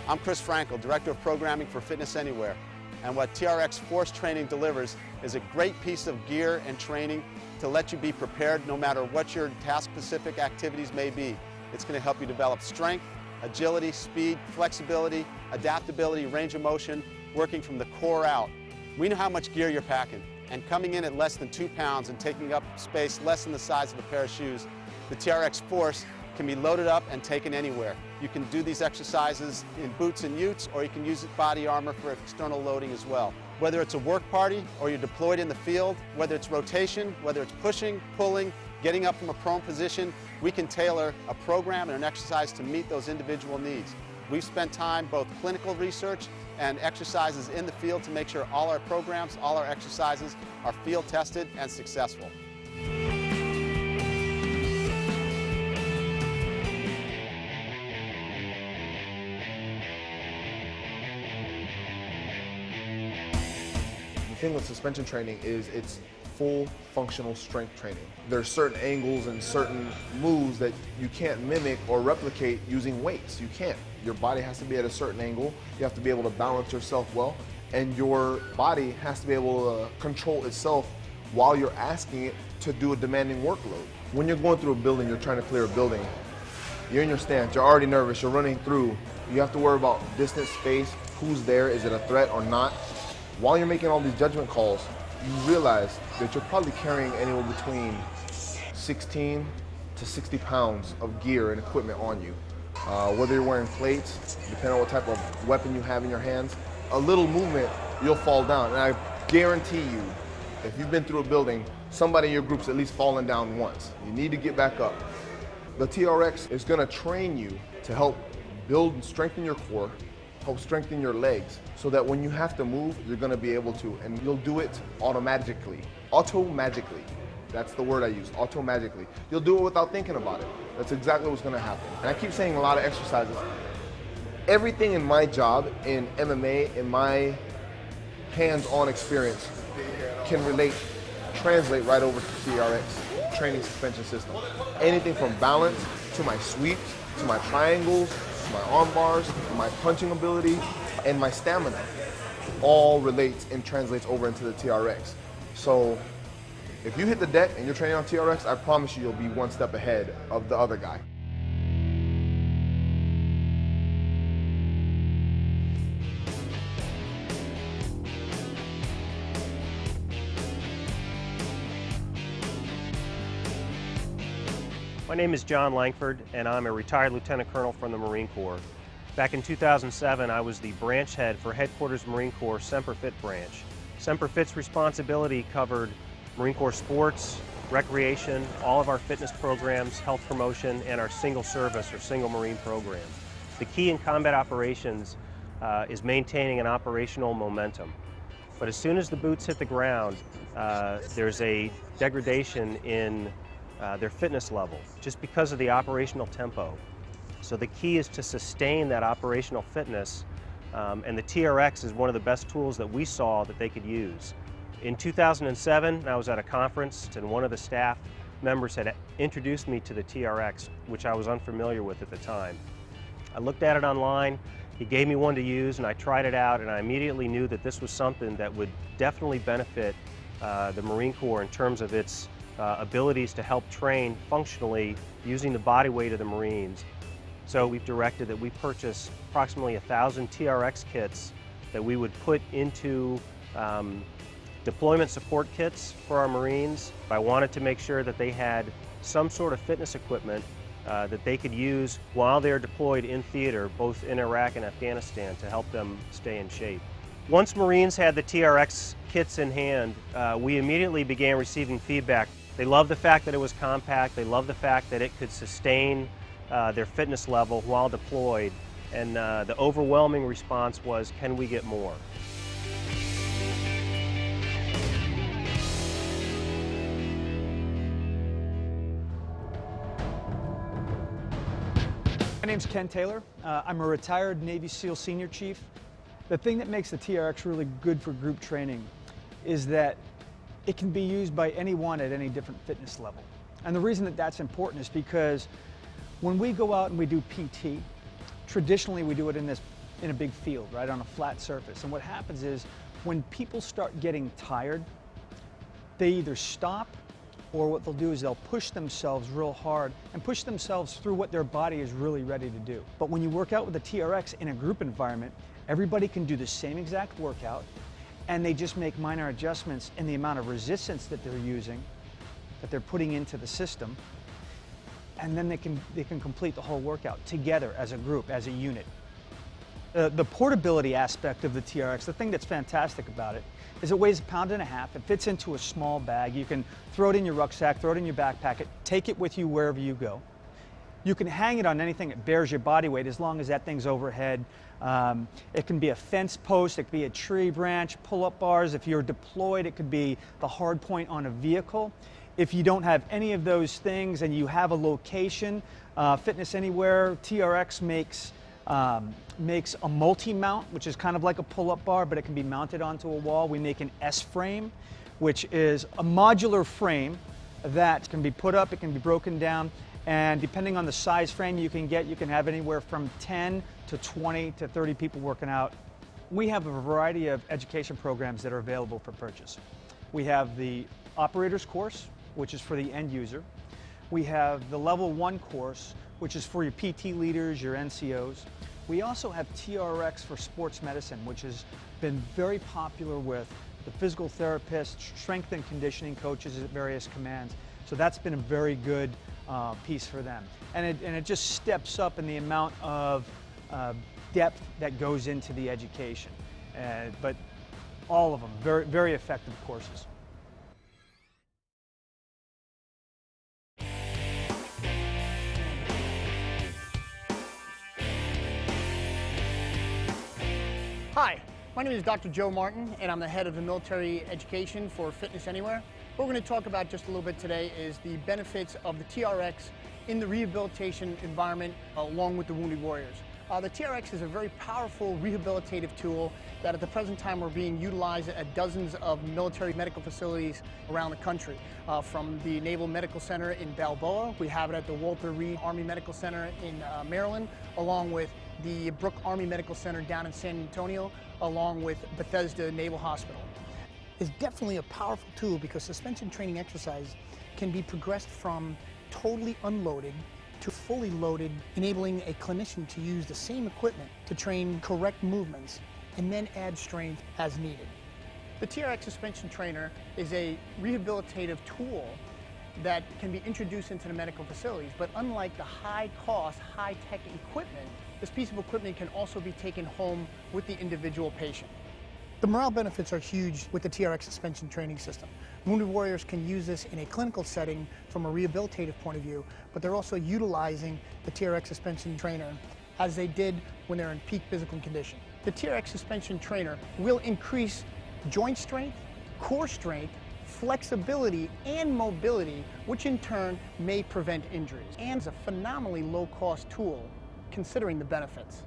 I'm Chris Frankel, Director of Programming for Fitness Anywhere, and what TRX Force Training delivers is a great piece of gear and training to let you be prepared no matter what your task-specific activities may be. It's going to help you develop strength, agility, speed, flexibility, adaptability, range of motion, working from the core out. We know how much gear you're packing, and coming in at less than 2 pounds and taking up space less than the size of a pair of shoes, the TRX Force can be loaded up and taken anywhere. You can do these exercises in boots and utes, or you can use body armor for external loading as well. Whether it's a work party or you're deployed in the field, whether it's rotation, whether it's pushing, pulling, getting up from a prone position, we can tailor a program and an exercise to meet those individual needs. We've spent time, both clinical research and exercises in the field, to make sure all our programs, all our exercises are field tested and successful. The thing with suspension training is it's full functional strength training. There's certain angles and certain moves that you can't mimic or replicate using weights. You can't. Your body has to be at a certain angle. You have to be able to balance yourself well, and your body has to be able to control itself while you're asking it to do a demanding workload. When you're going through a building, you're trying to clear a building, you're in your stance, you're already nervous, you're running through, you have to worry about distance, space, who's there, is it a threat or not. While you're making all these judgment calls, you realize that you're probably carrying anywhere between 16 to 60 pounds of gear and equipment on you. Whether you're wearing plates, depending on what type of weapon you have in your hands, a little movement, you'll fall down. And I guarantee you, if you've been through a building, somebody in your group's at least fallen down once. You need to get back up. The TRX is going to train you to help build and strengthen your core, help strengthen your legs, so that when you have to move, you're going to be able to, and you'll do it automatically. Auto-magically. That's the word I use, auto-magically. You'll do it without thinking about it. That's exactly what's going to happen. And I keep saying a lot of exercises. Everything in my job, in MMA, in my hands-on experience, can translate right over to TRX training suspension system. Anything from balance, to my sweeps, to my triangles, my arm bars, my punching ability, and my stamina all relates and translates over into the TRX. So if you hit the deck and you're training on TRX, I promise you you'll be one step ahead of the other guy. My name is John Langford, and I'm a retired Lieutenant Colonel from the Marine Corps. Back in 2007, I was the branch head for Headquarters Marine Corps Semper Fit branch. Semper Fit's responsibility covered Marine Corps sports, recreation, all of our fitness programs, health promotion, and our single service or single Marine program. The key in combat operations is maintaining an operational momentum. But as soon as the boots hit the ground, there's a degradation in their fitness level, just because of the operational tempo. So the key is to sustain that operational fitness, and the TRX is one of the best tools that we saw that they could use. In 2007, I was at a conference, and one of the staff members had introduced me to the TRX, which I was unfamiliar with at the time. I looked at it online, he gave me one to use, and I tried it out, and I immediately knew that this was something that would definitely benefit the Marine Corps in terms of its abilities to help train functionally using the body weight of the Marines. So we've directed that we purchase approximately 1,000 TRX kits that we would put into deployment support kits for our Marines. I wanted to make sure that they had some sort of fitness equipment that they could use while they're deployed in theater, both in Iraq and Afghanistan, to help them stay in shape. Once Marines had the TRX kits in hand, we immediately began receiving feedback. They loved the fact that it was compact, they loved the fact that it could sustain their fitness level while deployed, and the overwhelming response was, can we get more? My name's Ken Taylor. I'm a retired Navy SEAL Senior Chief. The thing that makes the TRX really good for group training is that it can be used by anyone at any different fitness level. And the reason that that's important is because when we go out and we do PT, traditionally we do it in this in a big field, right, on a flat surface. And what happens is when people start getting tired, they either stop, or what they'll do is they'll push themselves real hard and push themselves through what their body is really ready to do. But when you work out with the TRX in a group environment, everybody can do the same exact workout, and they just make minor adjustments in the amount of resistance that they're using, that they're putting into the system, and then they can complete the whole workout together as a group, as a unit. The portability aspect of the TRX, the thing that's fantastic about it, is it weighs 1.5 pounds. It fits into a small bag. You can throw it in your rucksack, throw it in your backpack, take it with you wherever you go. You can hang it on anything that bears your body weight as long as that thing's overhead. It can be a fence post, it could be a tree branch, pull-up bars. If you're deployed, it could be the hard point on a vehicle. If you don't have any of those things and you have a location, Fitness Anywhere, TRX makes a multi-mount, which is kind of like a pull-up bar, but it can be mounted onto a wall. We make an S-frame, which is a modular frame that can be put up, it can be broken down, and depending on the size frame you can have anywhere from 10 to 20 to 30 people working out. We have a variety of education programs that are available for purchase. We have the operator's course, which is for the end user. We have the level 1 course, which is for your PT leaders, your NCOs. We also have TRX for sports medicine, which has been very popular with the physical therapists, strength and conditioning coaches at various commands. So that's been a very good piece for them. And it just steps up in the amount of depth that goes into the education. But all of them, very, very effective courses. Hi, my name is Dr. Joe Martin, and I'm the head of the military education for Fitness Anywhere. What we're going to talk about just a little bit today is the benefits of the TRX in the rehabilitation environment along with the Wounded Warriors. The TRX is a very powerful rehabilitative tool that at the present time we're being utilized at dozens of military medical facilities around the country. From the Naval Medical Center in Balboa, we have it at the Walter Reed Army Medical Center in Maryland, along with the Brooke Army Medical Center down in San Antonio, along with Bethesda Naval Hospital. It's definitely a powerful tool because suspension training exercise can be progressed from totally unloaded to fully loaded, enabling a clinician to use the same equipment to train correct movements and then add strength as needed. The TRX suspension trainer is a rehabilitative tool that can be introduced into the medical facilities, but unlike the high-cost, high-tech equipment, this piece of equipment can also be taken home with the individual patient. The morale benefits are huge with the TRX suspension training system. Wounded Warriors can use this in a clinical setting from a rehabilitative point of view, but they're also utilizing the TRX suspension trainer as they did when they're in peak physical condition. The TRX suspension trainer will increase joint strength, core strength, flexibility, and mobility, which in turn may prevent injuries, and is a phenomenally low-cost tool considering the benefits.